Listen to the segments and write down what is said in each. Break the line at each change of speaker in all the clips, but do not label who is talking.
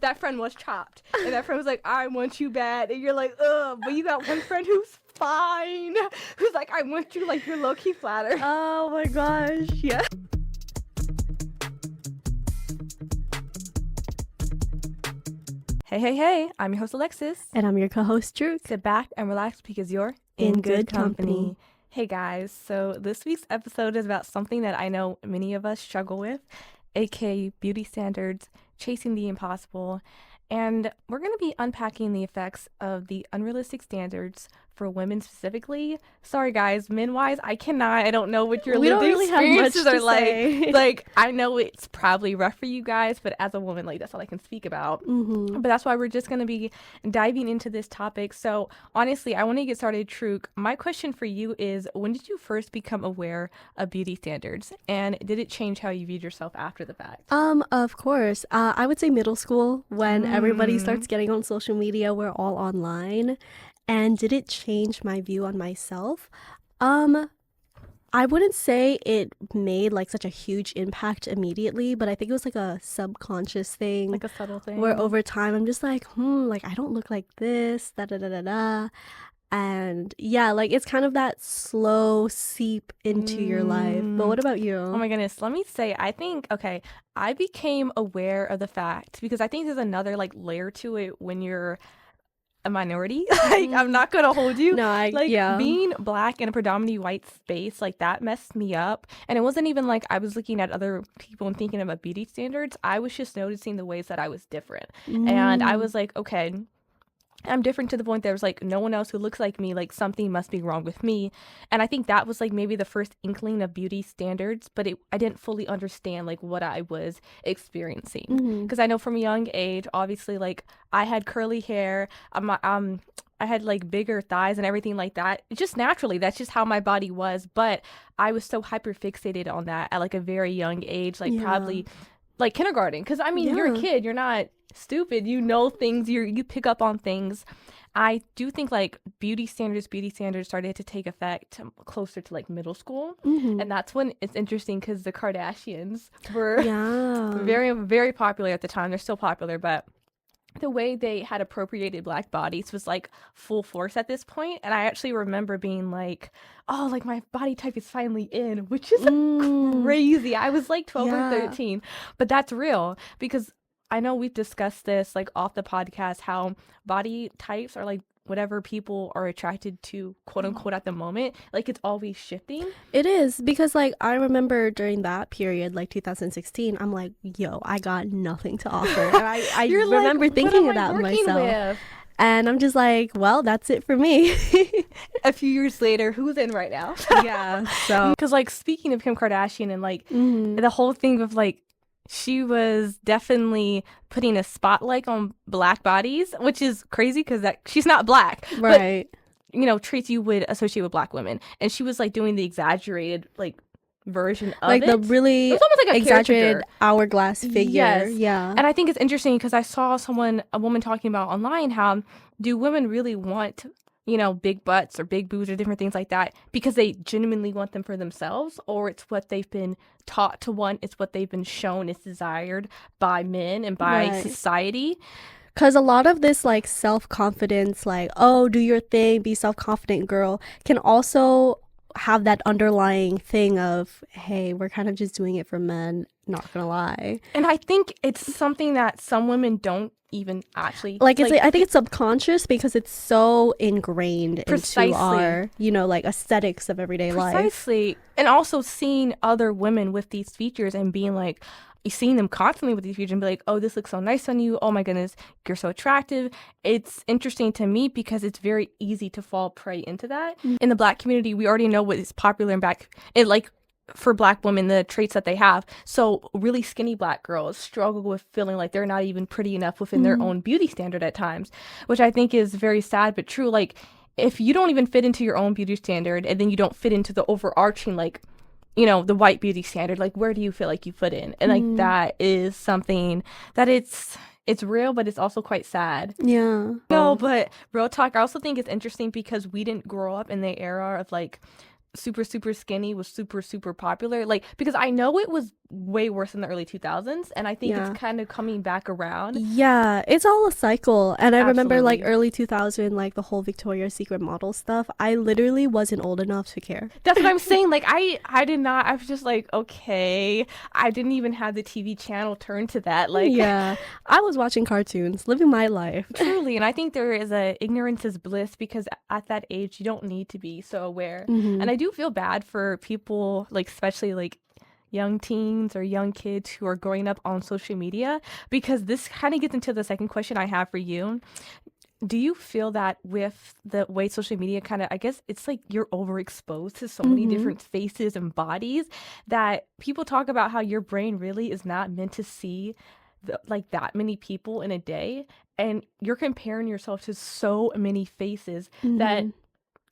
That friend was chopped, and that friend was like, I want you bad, and you're like, ugh, but you got one friend who's fine, who's like, I want you, like, you're low-key flattered.
Oh my gosh, yeah.
Hey, I'm your host Alexis.
And I'm your co-host Drew.
Sit back and relax because you're
in good company.
Hey guys, so this week's episode is about something that I know many of us struggle with, aka beauty standards, chasing the impossible, and we're going to be unpacking the effects of the unrealistic standards for women specifically. Sorry guys, men-wise, I don't know what your lived experiences are like. Like, I know it's probably rough for you guys, but as a woman, like, that's all I can speak about. But that's why we're just going to be diving into this topic. So honestly, I want to get started, Truk. My question for you is, when did you first become aware of beauty standards? And did it change how you viewed yourself after the fact?
Of course. I would say middle school, when everybody starts getting on social media, we're all online. And did it change my view on myself? I wouldn't say it made like such a huge impact immediately, but I think it was like a subconscious thing.
Like a subtle thing.
Where over time I'm just like, like I don't look like this, da-da-da-da-da. And yeah, like it's kind of that slow seep into your life. But what about you?
Oh my goodness. Let me say, I think, okay, I became aware of the fact, because I think there's another like layer to it when you're a minority. Like, I'm not gonna hold you.
No,
being black in a predominantly white space, like, that messed me up. And it wasn't even like I was looking at other people and thinking about beauty standards. I was just noticing the ways that I was different. And I was like, okay, I'm different to the point that there's like no one else who looks like me, like something must be wrong with me. And I think that was like maybe the first inkling of beauty standards, but I didn't fully understand like what I was experiencing. Because I know from a young age, obviously, like, I had curly hair, I had like bigger thighs and everything like that. Just naturally, that's just how my body was. But I was so hyper fixated on that at like a very young age, like probably like kindergarten. Because I mean, you're a kid, you're not stupid, you know things, you pick up on things. I do think like beauty standards started to take effect closer to like middle school, and that's when it's interesting because the Kardashians were very, very popular at the time. They're still popular, but the way they had appropriated black bodies was like full force at this point. And I actually remember being like, oh, like my body type is finally in, which is crazy. I was like 12 or 13, but that's real, because I know we've discussed this like off the podcast, how body types are like whatever people are attracted to, quote unquote, at the moment. Like, it's always shifting.
It is, because like I remember during that period, like 2016, I'm like, yo, I got nothing to offer. And I remember thinking about myself. And I'm just like, well, that's it for me.
A few years later, who's in right now?
So
because like, speaking of Kim Kardashian and like the whole thing of like, she was definitely putting a spotlight on black bodies, which is crazy because she's not black,
right?
But, you know, traits you would associate with black women, and she was like doing the exaggerated like version of
like
it.
The really, it was almost like a exaggerated hourglass figure.
Yes.
Yeah.
And I think it's interesting because I saw a woman talking about online, how do women really want, you know, big butts or big boobs or different things like that because they genuinely want them for themselves, or it's what they've been taught to want, it's what they've been shown is desired by men and by society.
Because a lot of this like self-confidence, like, oh, do your thing, be self-confident girl, can also have that underlying thing of, hey, we're kind of just doing it for men, not gonna lie.
And I think it's something that some women don't even actually
like, I think it's subconscious because it's so ingrained into our, you know, like aesthetics of everyday life.
Precisely. And also seeing other women with these features and being like, seeing them constantly with these features and be like, oh, this looks so nice on you, oh my goodness, you're so attractive. It's interesting to me because it's very easy to fall prey into that. In the black community, we already know what is popular in for black women, the traits that they have. So really skinny black girls struggle with feeling like they're not even pretty enough within their own beauty standard at times, which I think is very sad but true. Like, if you don't even fit into your own beauty standard and then you don't fit into the overarching, like, you know, the white beauty standard, like, where do you feel like you fit in? And like, that is something that it's real, but it's also quite sad.
Yeah.
No, but real talk, I also think it's interesting because we didn't grow up in the era of like super skinny was super popular, like, because I know it was way worse in the early 2000s, and I think
Yeah.
it's kind of coming back around.
Yeah, it's all a cycle. And I remember like
Absolutely.
early 2000, like the whole Victoria's Secret model stuff. I literally wasn't old enough to care.
That's what I'm saying. Like I did not. I was just like, okay. I didn't even have the TV channel turned to that. Like
Yeah, I was watching cartoons, living my life.
truly, and I think there is a ignorance is bliss because at that age you don't need to be so aware.
Hmm.
And I do feel bad for people like especially like young teens or young kids who are growing up on social media because this kind of gets into the second question I have for you. Do you feel that with the way social media kind of, I guess it's like you're overexposed to so many
Hmm.
different faces and bodies that people talk about how your brain really is not meant to see like that many people in a day, and you're comparing yourself to so many faces that
Hmm.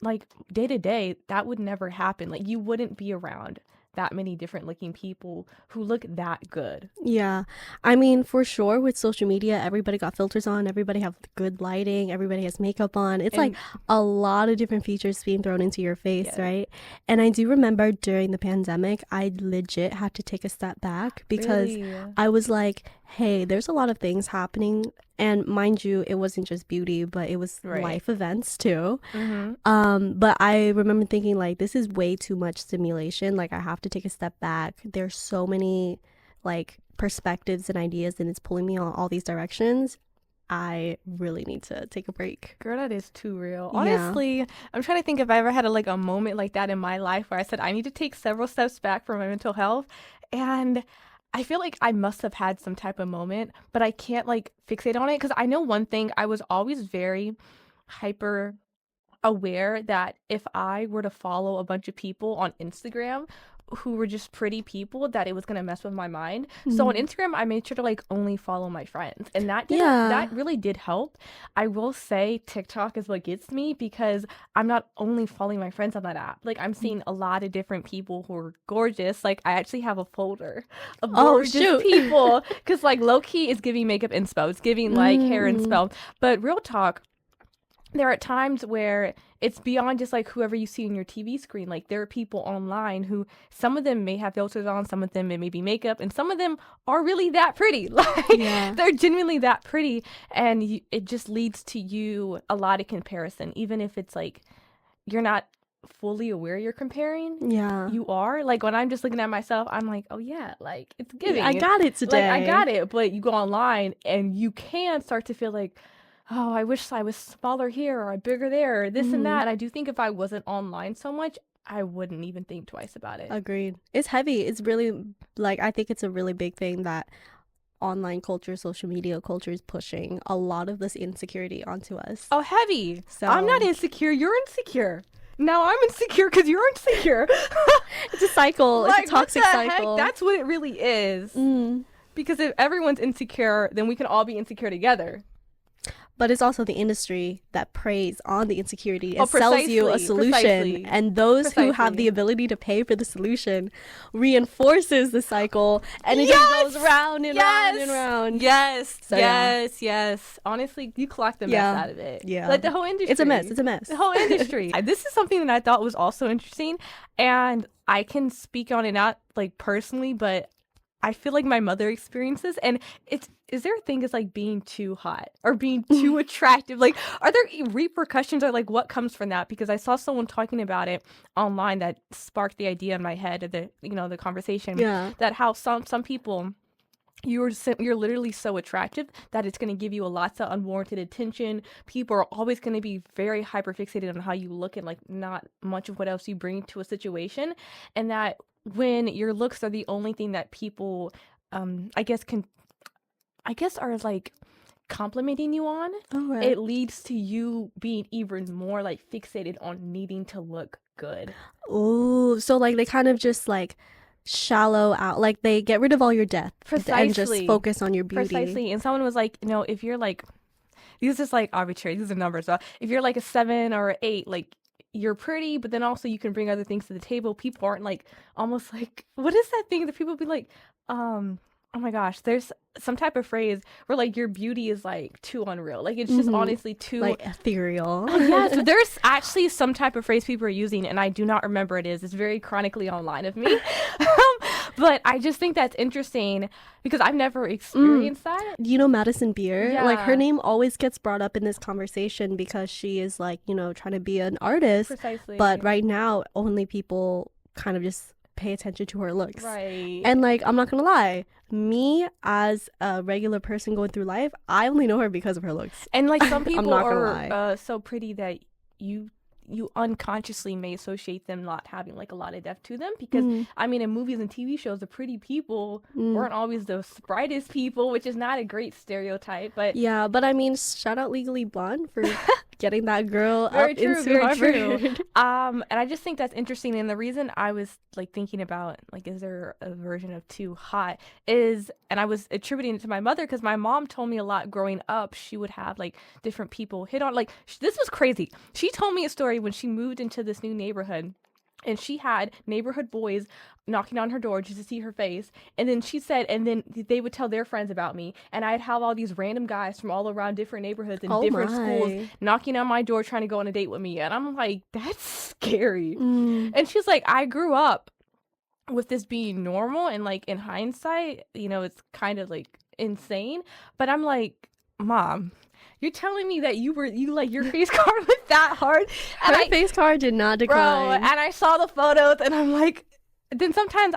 like day to day that would never happen. Like you wouldn't be around that many different looking people who look that good.
Yeah, I mean, for sure, with social media, everybody got filters on, everybody have good lighting, everybody has makeup on. It's like
And
a lot of different features being thrown into your face,
yes,
right? And I do remember during the pandemic, I legit had to take a step back because
really.
I was like, hey, there's a lot of things happening. And mind you, it wasn't just beauty, but it was
Right.
life events too.
Mm-hmm.
But I remember thinking like this is way too much stimulation. Like I have to take a step back. There's so many like perspectives and ideas and it's pulling me all these directions. I really need to take a break.
Girl, that is too real.
Yeah.
Honestly, I'm trying to think if I ever had a moment like that in my life where I said I need to take several steps back for my mental health. And I feel like I must have had some type of moment, but I can't like fixate on it because I know one thing, I was always very hyper aware that if I were to follow a bunch of people on Instagram who were just pretty people, that it was gonna mess with my mind. So on
Mhm.
Instagram, I made sure to like only follow my friends, and
Yeah.
that really did help. I will say TikTok is what gets me because I'm not only following my friends on that app. Like I'm seeing a lot of different people who are gorgeous. Like I actually have a folder of
Oh
gorgeous
shoot.
people because like low key is giving makeup inspo, it's giving like hair
Mm.
inspo, but real talk, there are times where it's beyond just like whoever you see in your TV screen. Like there are people online who some of them may have filters on, some of them it may be makeup, and some of them are really that pretty. Like
Yeah.
they're genuinely that pretty, and it just leads to you a lot of comparison, even if it's like you're not fully aware you're comparing.
Yeah.
You are like when I'm just looking at myself, I'm like, oh yeah, like it's giving.
I got it
Like I
today.
got it, but you go online and you can start to feel like, oh, I wish I was smaller here or bigger there, or this and
Mhm.
that. I do think if I wasn't online so much, I wouldn't even think twice about it.
Agreed. It's heavy. It's really like I think it's a really big thing that online culture, social media culture is pushing a lot of this insecurity onto us.
Oh, heavy. I'm not
So
insecure. You're insecure. Now I'm insecure because you're insecure.
it's a cycle.
Like,
It's a toxic
what the
cycle.
heck? That's what it really is.
Mm.
Because if everyone's insecure, then we can all be insecure together.
But it's also the industry that preys on the insecurity
Oh,
and sells you a
precisely,
solution.
precisely,
And those who have the
precisely.
ability to pay for the solution reinforces the cycle and it
Yes!
just goes round and round and
Yes!
round.
Yes,
So, yeah.
yes, yes. Honestly, you clocked the mess
Yeah.
out of it.
Yeah.
Like the whole industry.
It's a mess. It's a mess.
The whole industry. This is something that I thought was also interesting, and I can speak on it not like personally, but I feel like my mother experiences, and is there a thing as like being too hot or being too attractive? Like, are there repercussions or like what comes from that? Because I saw someone talking about it online that sparked the idea in my head of the conversation
Yeah.
that how some people you're literally so attractive that it's going to give you a lots of unwarranted attention. People are always going to be very hyper fixated on how you look and like not much of what else you bring to a situation, and that when your looks are the only thing that people I guess are like complimenting you on,
All right.
it leads to you being even more like fixated on needing to look good.
Ooh, so like they kind of just like shallow out, like they get rid of all your depth and just
Precisely.
focus on your beauty.
Precisely. And someone was like, if you're like, these are just like arbitrary, these are numbers. So if you're like a 7 or an 8, like you're pretty, but then also you can bring other things to the table. People aren't like almost like, what is that thing that people be like, oh my gosh, there's some type of phrase where like your beauty is like too unreal. Like it's just
Mhm.
honestly too
Like ethereal.
yeah, so there's actually some type of phrase people are using, and I do not remember it is. It's very chronically online of me. But I just think that's interesting because I've never experienced that.
You know Madison Beer? Like, her
Yeah.
name always gets brought up in this conversation because she is, like, you know, trying to be an artist.
Precisely.
But right now, only people kind of just pay attention to her looks.
Right.
And, like, I'm not gonna lie, me as a regular person going through life, I only know her because of her looks.
And like some people
not gonna
are so pretty that you unconsciously may associate them not having like a lot of depth to them because I mean in movies and TV shows the pretty people weren't always the brightest people, which is not a great stereotype, but
Yeah, but I mean, shout out Legally Blonde for getting that girl
very
up
true,
into
very
Harvard.
true. And I just think that's interesting. And the reason I was like thinking about like, is there a version of too hot is, and I was attributing it to my mother because my mom told me a lot growing up. She would have like different people hit on, like this was crazy. She told me a story when she moved into this new neighborhood. And she had neighborhood boys knocking on her door just to see her face. And then she said, and then they would tell their friends about me. And I'd have all these random guys from all around different neighborhoods and different schools knocking on my door trying to go on a date with me. And I'm like, that's scary. And she's like, I grew up with this being normal. And like in hindsight, you know, it's kind of like insane. But I'm like, Mom, you're telling me that you like your face card was that hard? And
Her face card did not decline.
Bro, and I saw the photos and I'm like, then sometimes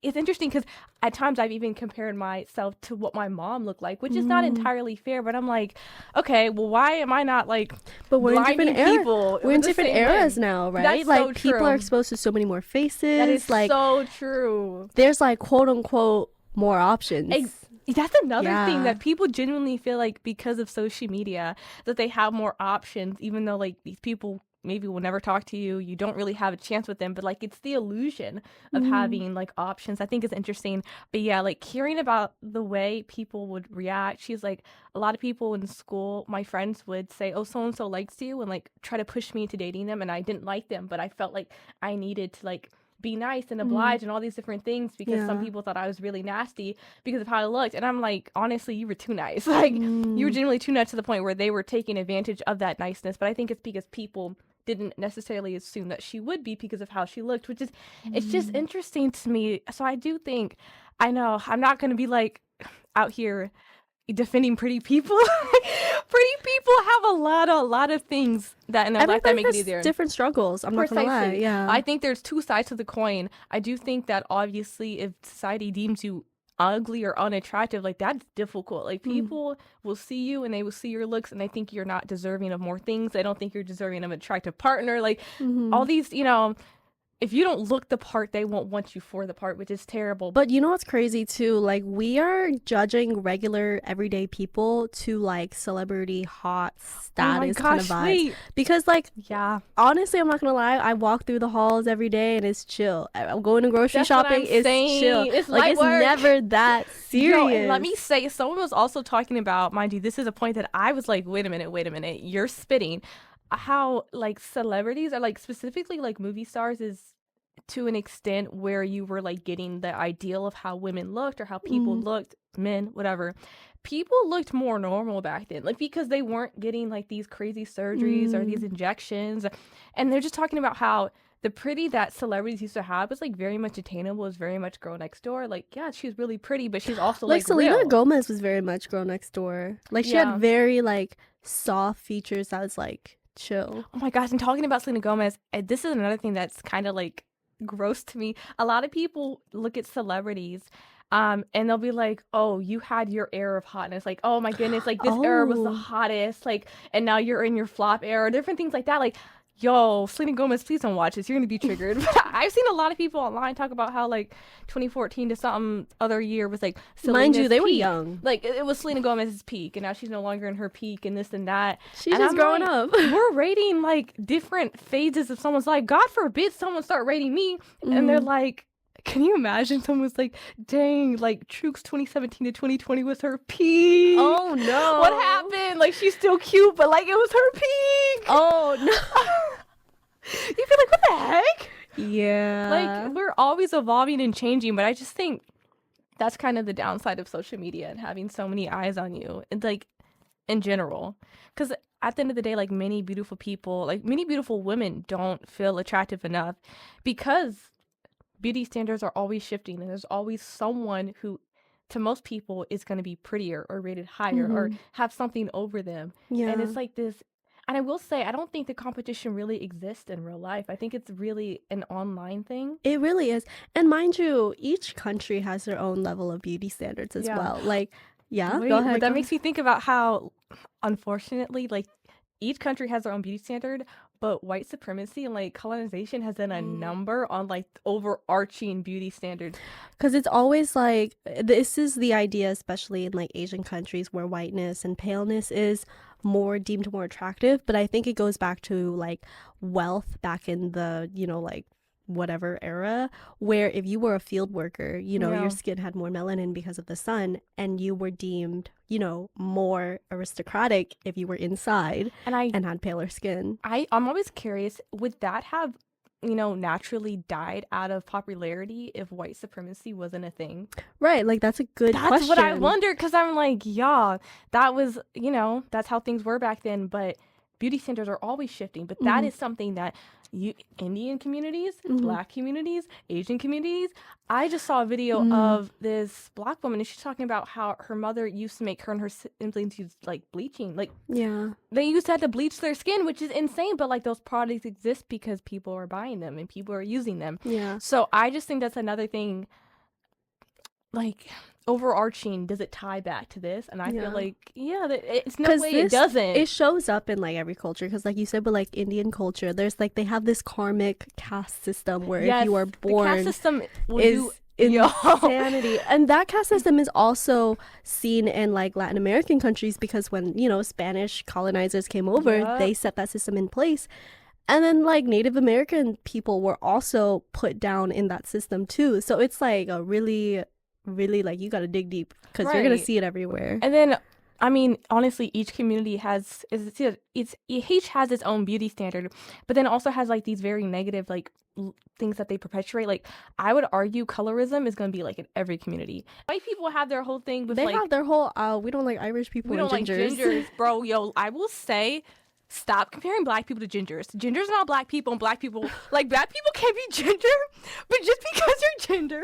it's interesting because at times I've even compared myself to what my mom looked like, which is not entirely fair, but I'm like, okay, well, why am I not like
but we're in different
people?
We're in different eras now, right?
That's
like
so
people
true.
are exposed to so many more faces.
That is
like
so true.
There's like quote unquote more options.
That's another thing that people genuinely feel like because of social media that they have more options, even though like these people maybe will never talk to you. You don't really have a chance with them, but like it's the illusion of having like options. I think is interesting. But yeah, like hearing about the way people would react. She's like, a lot of people in school, my friends would say, oh, so and so likes you, and like try to push me into dating them, and I didn't like them, but I felt like I needed to like be nice and oblige and all these different things because some people thought I was really nasty because of how I looked. And I'm like, honestly, you were too nice. Like you were genuinely too nice to the point where they were taking advantage of that niceness. But I think it's because people didn't necessarily assume that she would be because of how she looked, which is it's just interesting to me. So I do think, I know I'm not going to be like out here defending pretty people. Pretty people have a lot of things that in their life that make it easier.
Different struggles. I'm not gonna lie. Yeah,
I think there's two sides to the coin. I do think that obviously if society deems you ugly or unattractive, like that's difficult. Like people will see you and they will see your looks and they think you're not deserving of more things. They don't think you're deserving of an attractive partner. Like all these, you know, if you don't look the part, they won't want you for the part, which is terrible.
But you know what's crazy too? Like we are judging regular everyday people to like celebrity hot status kind of vibes. Because like,
yeah,
honestly, I'm not gonna lie, I walk through the halls every day and it's chill. I'm going to grocery shopping, it's chill.
It's
like it's never that serious.
Yo, and let me say, someone was also talking about, mind you, this is a point that I was like, wait a minute, you're spitting. How like celebrities are like specifically like movie stars is to an extent where you were like getting the ideal of how women looked or how people looked, men, whatever. People looked more normal back then, like because they weren't getting like these crazy surgeries or these injections. And they're just talking about how the pretty that celebrities used to have was like very much attainable, is very much girl next door. Like, yeah, she's really pretty, but she's also like
Selena
real.
Gomez was very much girl next door. Like she had very like soft features that was like chill.
Oh my gosh, and talking about Selena Gomez, this is another thing that's kind of like gross to me. A lot of people look at celebrities and they'll be like, oh, you had your era of hotness, like, oh my goodness, like this era was the hottest, like, and now you're in your flop era, different things like that. Like, yo, Selena Gomez, please don't watch this, you're gonna be triggered. But I've seen a lot of people online talk about how like 2014 to some other year was like Selena's
mind you, they
peak.
were young,
like it was Selena Gomez's peak, and now she's no longer in her peak and this and that.
She's just growing
like,
up.
We're rating like different phases of someone's life. God forbid someone start rating me and they're like, can you imagine someone's like, dang, like Trooks 2017 to 2020 was her peak.
Oh no,
what happened? Like she's still cute, but like it was her peak.
Oh no.
You feel like, what the heck?
Yeah,
like we're always evolving and changing, but I just think that's kind of the downside of social media and having so many eyes on you, and like in general, because at the end of the day, like many beautiful people, like many beautiful women don't feel attractive enough because beauty standards are always shifting, and there's always someone who, to most people, is going to be prettier or rated higher or have something over them. And
Yeah.
it's like this. And I will say, I don't think the competition really exists in real life. I think it's really an online thing.
It really is. And mind you, each country has their own level of beauty standards as
Yeah.
well. Like, yeah,
Wait,
go ahead.
but that makes me think about how, unfortunately, like, each country has their own beauty standard, but white supremacy and like colonization has done a number on like overarching beauty standards.
Because it's always like, this is the idea, especially in like Asian countries where whiteness and paleness is deemed more attractive. But I think it goes back to like wealth back in the, like whatever era, where if you were a field worker, your skin had more melanin because of the sun, and you were deemed, more aristocratic if you were inside and had paler skin.
I'm always curious, would that have, naturally died out of popularity if white supremacy wasn't a thing?
Right, like that's a good question.
That's what I wonder, because I'm like, yeah, that was, that's how things were back then, but beauty standards are always shifting. But that is something that Indian communities, Black communities, Asian communities. I just saw a video of this Black woman, and she's talking about how her mother used to make her and her siblings use like bleaching. Like, they used to have to bleach their skin, which is insane. But like those products exist because people are buying them and people are using them.
Yeah.
So I just think that's another thing. Like, overarching, does it tie back to this? And I feel like, it's no way it doesn't.
It shows up in like every culture, because like you said, but like Indian culture, there's like, they have this karmic caste system where if you are born,
the caste system
is insanity. And that caste system is also seen in like Latin American countries, because when Spanish colonizers came over, they set that system in place. And then like Native American people were also put down in that system too. So it's like a really like, you got to dig deep, because you're going to see it everywhere.
And then, I mean, honestly, each community has each has its own beauty standard, but then also has like these very negative like things that they perpetuate. Like, I would argue colorism is going to be like in every community. White people have their whole thing with
they have their whole we don't like Irish people,
we don't like gingers. Bro, yo, I will say, stop comparing Black people to gingers. Gingers are not Black people, and Black people, like, Black people can't be ginger, but just because you're ginger,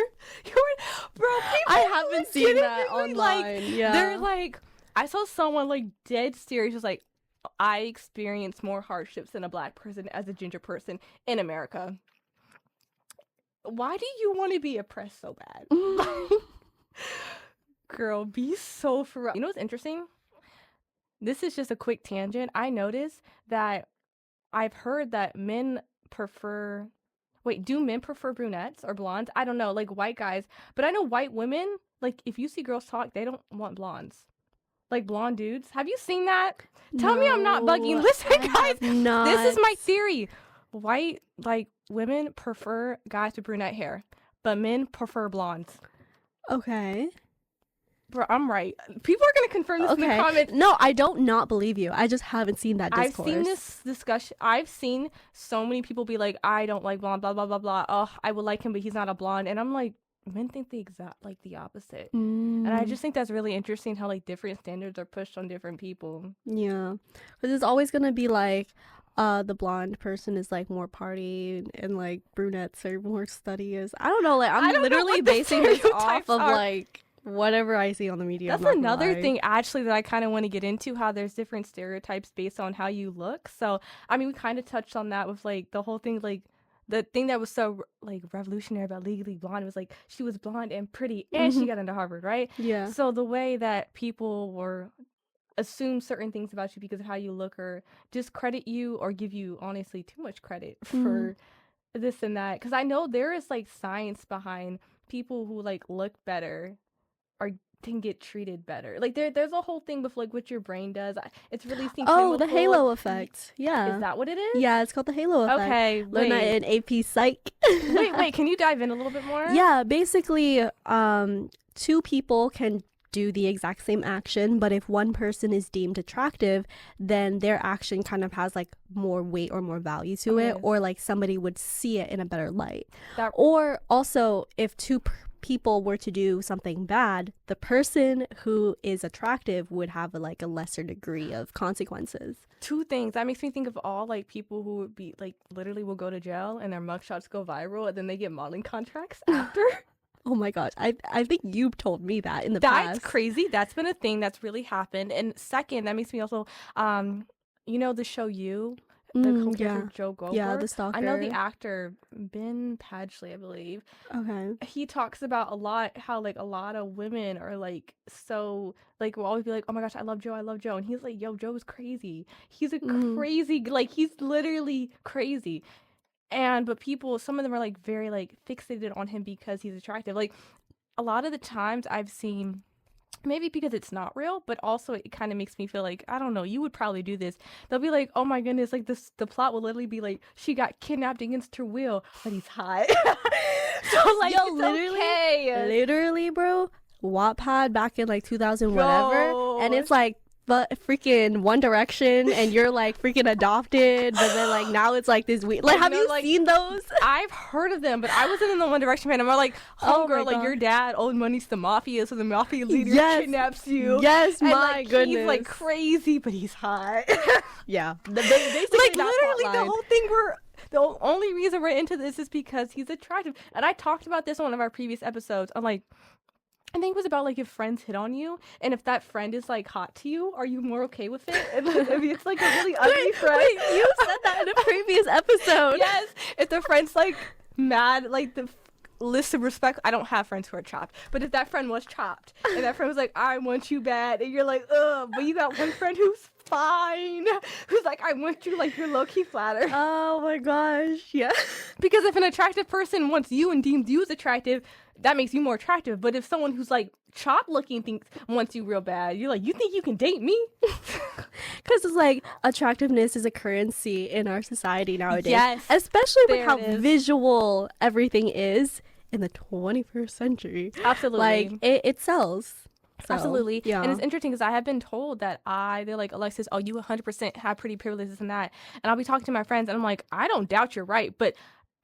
bro,
I haven't seen that online.
Like, they're like, I saw someone like dead serious, was like, I experienced more hardships than a Black person as a ginger person in America. Why do you want to be oppressed so bad? Girl, be so for real. You know what's interesting? This is just a quick tangent. I noticed that I've heard that men prefer... Wait, do men prefer brunettes or blondes? I don't know, like white guys. But I know white women, like if you see girls talk, they don't want blondes. Like blonde dudes. Have you seen that? Tell me I'm not bugging. Listen, guys, this is my theory. White, like, women prefer guys with brunette hair, but men prefer blondes.
Okay.
Bro, I'm right. People are going to confirm this in the comments.
No, I don't not believe you. I just haven't seen that discourse.
I've seen this discussion. I've seen so many people be like, I don't like blonde, blah, blah, blah, blah. Oh, I would like him, but he's not a blonde. And I'm like, men think the exact, like, the opposite. And I just think that's really interesting how, like, different standards are pushed on different people.
Yeah. Because it's always going to be like, the blonde person is like more party, and like brunettes are more studious. I don't know. Like, I'm literally basing this off of like whatever I see on the media.
That's another thing actually that I kind of want to get into, how there's different stereotypes based on how you look. So I mean, we kind of touched on that with like the whole thing, like the thing that was so like revolutionary about Legally Blonde was like she was blonde and pretty and she got into Harvard, right?
Yeah. So
the way that people were assume certain things about you because of how you look, or discredit you, or give you honestly too much credit for this and that, because I know there is like science behind people who like look better or can get treated better. Like there's a whole thing with like what your brain does. It's releasing
the halo effect. Yeah.
Is that what it is?
Yeah, it's called the halo effect.
Okay.
Learn that in AP Psych.
wait, can you dive in a little bit more?
Yeah, basically, two people can do the exact same action, but if one person is deemed attractive, then their action kind of has like more weight or more value to it, or like somebody would see it in a better light. Or also, if two people were to do something bad, the person who is attractive would have like a lesser degree of consequences.
Two things that makes me think of all like people who would be like literally will go to jail and their mugshots go viral and then they get modeling contracts after.
Oh my gosh, I think you've told me that in the
That's
past.
crazy. That's been a thing that's really happened. And second, that makes me also, you know, the show You, the co-character
Yeah.
Joe Goldberg.
Yeah, the stalker.
I know the actor Ben Padgley, I believe.
Okay.
He talks about a lot how like a lot of women are like so like will always be like, oh my gosh, I love Joe, and he's like, yo, Joe is crazy. He's a crazy, like he's literally crazy. And but people, some of them are like very like fixated on him because he's attractive. Like a lot of the times I've seen, maybe because it's not real, but also it kind of makes me feel like, I don't know, you would probably do this. They'll be like, oh my goodness, like this, the plot will literally be like, she got kidnapped against her will, but he's hot. So like,
Yo,
it's
literally, bro, Wattpad back in like 2000 whatever, and
Yo.
it's like the freaking One Direction, and you're like freaking adopted, but then like now it's like this weird. Like, have you seen those?
I've heard of them, but I wasn't in the One Direction fan. I'm like,
Oh my
homegirl, like
God.
your dad owed money to the mafia, so the mafia leader
Yes.
kidnaps you.
Yes,
And
my
like,
goodness.
he's like crazy, but he's hot.
Yeah, basically
Like
that
literally the
plotline.
whole thing the only reason we're into this is because he's attractive. And I talked about this on one of our previous episodes. I'm like, I think it was about like if friends hit on you and if that friend is like hot to you, are you more okay with it? And like, I mean, it's like a really ugly friend.
Wait, you said that in a previous episode.
Yes, if the friend's like mad, like the list of respect. I don't have friends who are chopped, but if that friend was chopped and that friend was like, I want you bad, and you're like, ugh, but you got one friend who's fine, who's like, I want you, like you're low-key flattered.
Oh my gosh, yeah.
Because if an attractive person wants you and deems you as attractive, that makes you more attractive. But if someone who's like chopped looking wants you real bad, you're like, you think you can date me?
Because it's like attractiveness is a currency in our society nowadays.
Yes,
Especially with
there
how
it is.
visual everything is in the 21st century.
Absolutely.
Like, it sells. So,
Absolutely.
Yeah.
And it's interesting because I have been told that they're like, Alexis, oh, you 100% have pretty privileges and that. And I'll be talking to my friends and I'm like, I don't doubt you're right, but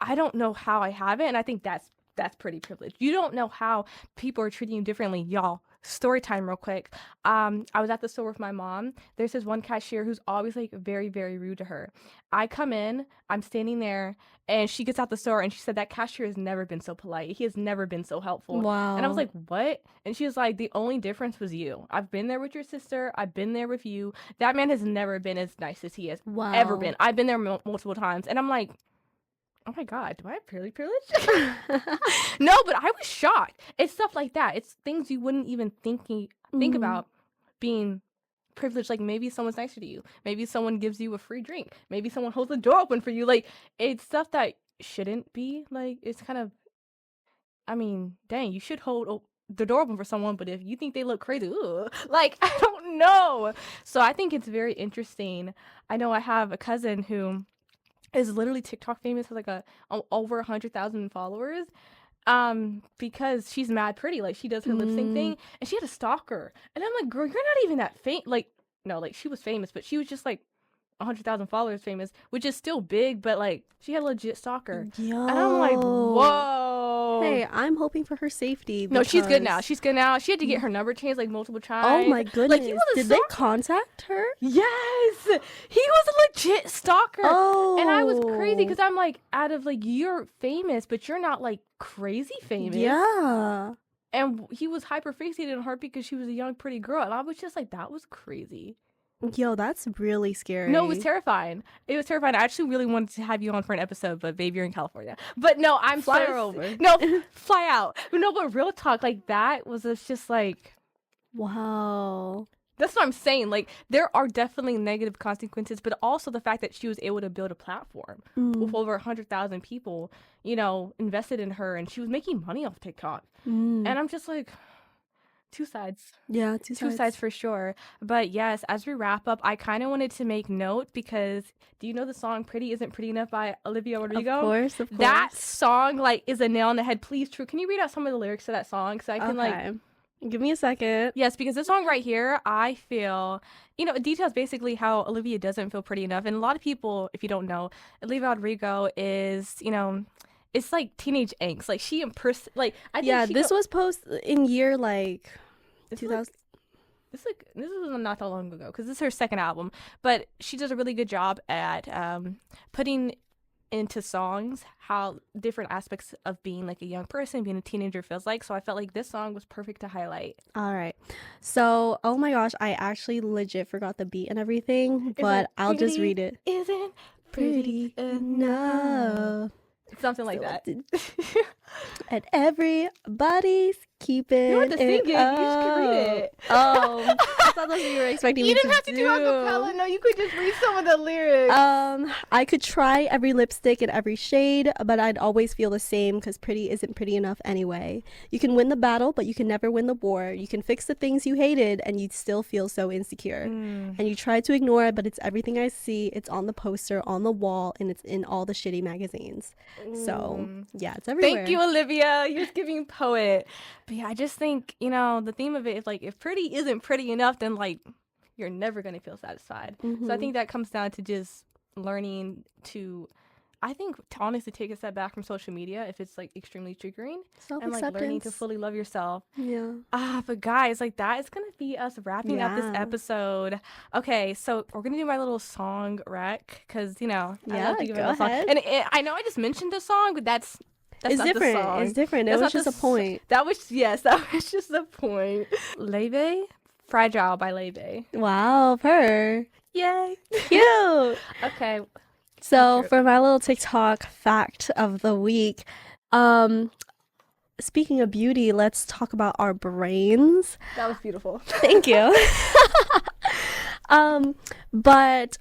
I don't know how I have it. And I think that's pretty privileged. You don't know how people are treating you differently. Y'all, story time real quick. I was at the store with my mom. There's this one cashier who's always like very, very rude to her. I come in, I'm standing there, and she gets out the store and she said that cashier has never been so polite. He has never been so helpful.
Wow.
And I was like, what? And she was like, the only difference was you. I've been there with your sister. I've been there with you. That man has never been as nice as he has
Wow.
ever been. I've been there multiple times. And I'm like, oh my God, do I have privilege? No, but I was shocked. It's stuff like that. It's things you wouldn't even think about being privileged. Like maybe someone's nicer to you. Maybe someone gives you a free drink. Maybe someone holds the door open for you. Like it's stuff that shouldn't be. Like it's kind of, I mean, dang, you should hold the door open for someone, but if you think they look crazy, ugh, like I don't know. So I think it's very interesting. I know I have a cousin who is literally TikTok famous, has like over 100,000 followers, because she's mad pretty, like she does her lip sync thing, and she had a stalker, and I'm like, girl, you're not even that famous. Like, no, like she was famous, but she was just like 100,000 followers famous, which is still big, but like she had a legit stalker.
Yo.
And I'm like, whoa.
Hey, I'm hoping for her safety.
No, she's good now.
because-
She's good now. She had to get her number changed like multiple times.
Oh my goodness.
Like he was a
Did they
stalker.
contact her?
Yes, he was a legit stalker.
Oh.
And I was crazy because I'm like, out of like, you're famous, but you're not like crazy famous.
Yeah.
And he was hyper fixated on her because she was a young, pretty girl. And I was just like, that was crazy.
Yo, that's really scary.
No, it was terrifying. It was terrifying. I actually really wanted to have you on for an episode, but babe, you're in California. But no, I'm
Fly
so
her over.
No, fly out. No, but real talk, like that was just like,
Wow.
that's what I'm saying. Like, there are definitely negative consequences, but also the fact that she was able to build a platform with over 100,000 people, you know, invested in her, and she was making money off TikTok. And I'm just like, two sides.
Yeah,
Two sides for sure. But yes, as we wrap up, I kind of wanted to make note because do you know the song Pretty Isn't Pretty Enough by Olivia Rodrigo?
Of course.
That song, like, is a nail on the head. Please, True, can you read out some of the lyrics to that song? So I can, like,
give me a second.
yes, because this song right here, I feel, you know, it details basically how Olivia doesn't feel pretty enough. And a lot of people, if you don't know, Olivia Rodrigo is, you know, it's like teenage angst. Like she like I think
Yeah,
she
this was post in year like
it's
2000.
this was not that long ago because this is her second album, but she does a really good job at putting into songs how different aspects of being like a young person, being a teenager feels like. So I felt like this song was perfect to highlight.
All right. So, oh my gosh, I actually legit forgot the beat and everything, but I'll just read it.
Isn't
Pretty enough.
Something like that.
And everybody's keeping
You don't have to sing it. You
up.
just can read it.
Oh, I thought that's what you were expecting
You
me
didn't have to do acapella. No, you could just read some of the lyrics.
I could try every lipstick in every shade, but I'd always feel the same because pretty isn't pretty enough anyway. You can win the battle, but you can never win the war. You can fix the things you hated, and you'd still feel so insecure. And you try to ignore it, but it's everything I see. It's on the poster, on the wall, and it's in all the shitty magazines. So, yeah, it's everywhere.
Thank you, Olivia. You're giving poet. But yeah, I just think, the theme of it is like, if pretty isn't pretty enough, then like, you're never going to feel satisfied. So I think that comes down to just learning to, I think, to honestly take a step back from social media if it's like extremely triggering. And like learning to fully love yourself.
Yeah.
But guys, like that is going to be us wrapping up this episode. Okay, so we're going to do my little song rec because, I love to give it a song. And I know I just mentioned the song, but that's
it's
not
different.
The song.
It's different. It was just a point.
That was just the point. Leve, Fragile by Leve.
Wow, purr.
Yay.
Cute.
Okay.
So for my little TikTok fact of the week, speaking of beauty, let's talk about our brains.
That was beautiful.
Thank you. But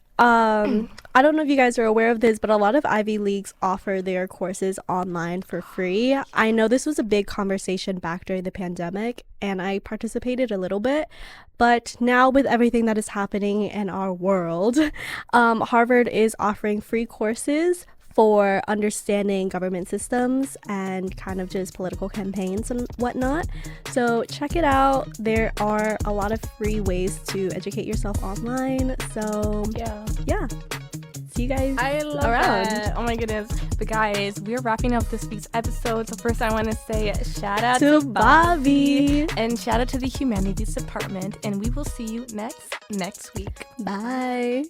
I don't know if you guys are aware of this, but a lot of Ivy Leagues offer their courses online for free. I know this was a big conversation back during the pandemic, and I participated a little bit. But now with everything that is happening in our world, Harvard is offering free courses for understanding government systems and kind of just political campaigns and whatnot. So check it out. There are a lot of free ways to educate yourself online. So yeah. See you guys around.
That. Oh my goodness. But guys, we're wrapping up this week's episode. So first I want to say shout out
to Bobby
and shout out to the Humanities Department. And we will see you next week.
Bye.